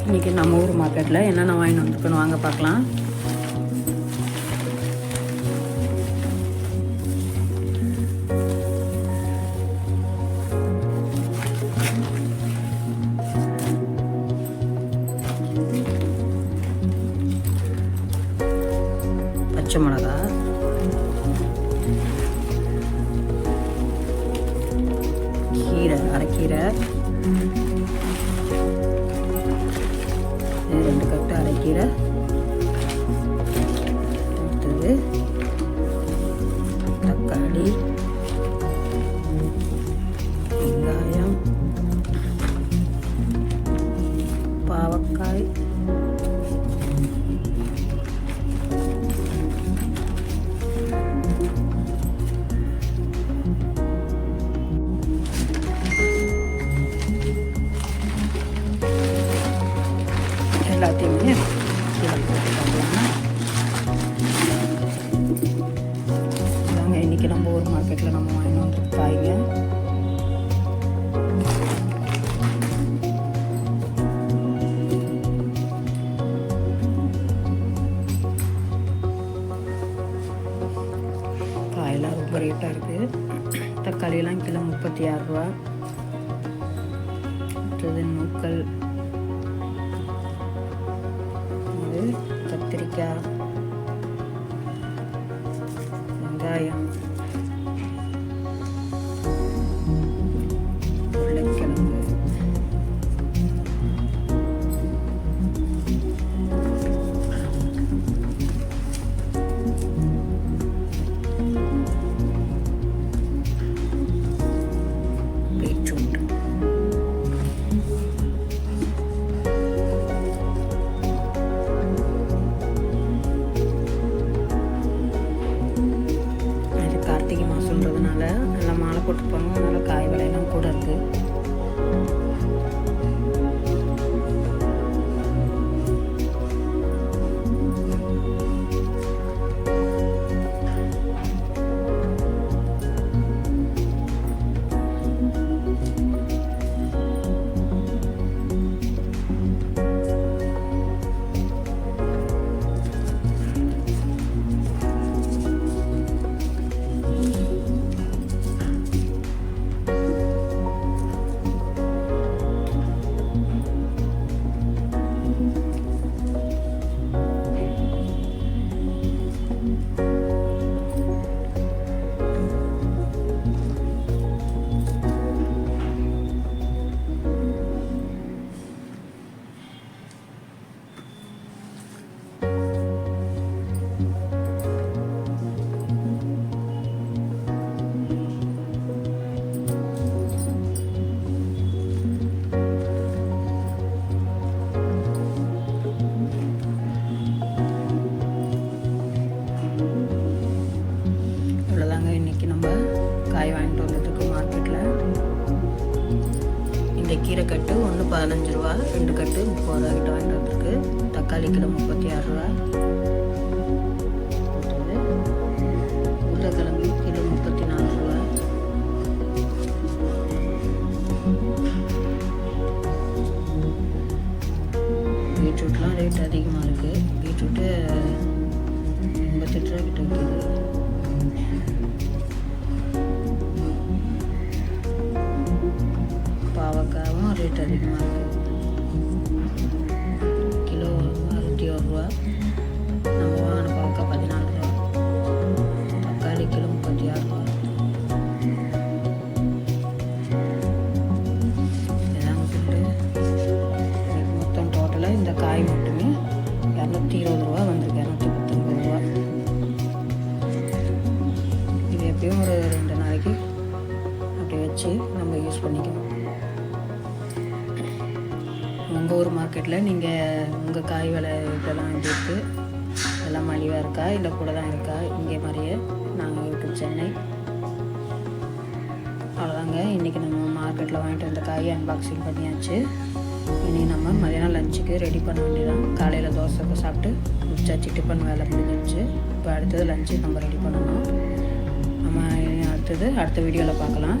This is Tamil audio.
இன்றைக்கி நம்ம ஊர் மார்க்கெட்டில் என்னென்ன வாங்கிட்டு வந்துருக்கணும் வாங்க பார்க்கலாம். பச்சை மிளகா, கீரை, அரைக்கீரை, 2 கட்டு அரைக்கீரை, அடுத்தது தக்காளி, வெங்காயம், பாவக்காய், எல்லாத்தையுமே கீழே போட்டு பார்க்கலாம். இதாங்க இன்றைக்கி நம்ம ஊர் மார்க்கெட்டில் நம்ம வாங்கிட்டு வந்துருக்கு காய்ங்க. காயெல்லாம் ரொம்ப ரேட்டாக இருக்குது. தக்காளியெல்லாம் கிலோ 36 ரூபா. அடுத்தது நூக்கல், கத்திரிக்காய், வெங்காயம், உருளைக்கிழங்கு, பீட்ரூட், கார்த்திகை மாதம்ன்றதுனால நல்லா மாலை போட்டுருப்பாங்க. அதனால் காய் விலையெல்லாம் கூட இருக்குது. இன்றைக்கி நம்ம காய் வாங்கிட்டு வந்ததுக்கு மார்க்கெட்டில் இந்த கீரை கட்டு 1 15 ரூபா, 2 கட்டு 30 ரூபா கிட்ட வாங்கிட்டு வந்திருக்கு. தக்காளி கிலோ 36 ரூபா. உருளைக்கிழங்கு கிலோ 34 ரூபா. பீட்ரூட்லாம் ரேட் அதிகமாக இருக்குது. பீட்ரூட்டு 88 ரூபா கிட்ட விற்கிது. பாவக்காயும் ரேட் அதிகமாக இருக்குது. கிலோ 61 ரூபா. நம்ம வாங்கின பாவக்காய் 14 ரூபா. தக்காளி கிலோ 36 ரூபா. இதாங்க பில்லு. மொத்தம் டோட்டலாக இந்த காய் மட்டுமே 220 ரூபா வந்திருக்கு. 219 ரூபா. இது எப்பயும் ஒரு 2 நாளைக்கு அப்படி வச்சு நம்ம யூஸ் பண்ணிக்கணும். உங்கள் ஊர் மார்க்கெட்டில் நீங்கள் உங்கள் காய் விலை இதெல்லாம் எப்படி இருக்குது? எல்லாம் மலிவாக இருக்கா இல்லை கூட தான் இருக்கா? இங்கே மாதிரியே நாங்கள் இருக்குது சென்னை. அவ்வளோதாங்க. இன்றைக்கி நம்ம மார்க்கெட்டில் வாங்கிட்டு வந்த காயை அன்பாக்சிங் பண்ணியாச்சு. இனி நம்ம மதியானம் லஞ்சுக்கு ரெடி பண்ண வேண்டியதான். காலையில் தோசை சாப்பிட்டு முடிச்சாச்சு. டிஃபன் வேலை முடிஞ்சிடுச்சு. இப்போ அடுத்தது லஞ்சு நம்ம ரெடி பண்ணணும். நம்ம அடுத்த வீடியோவில் பார்க்கலாம்.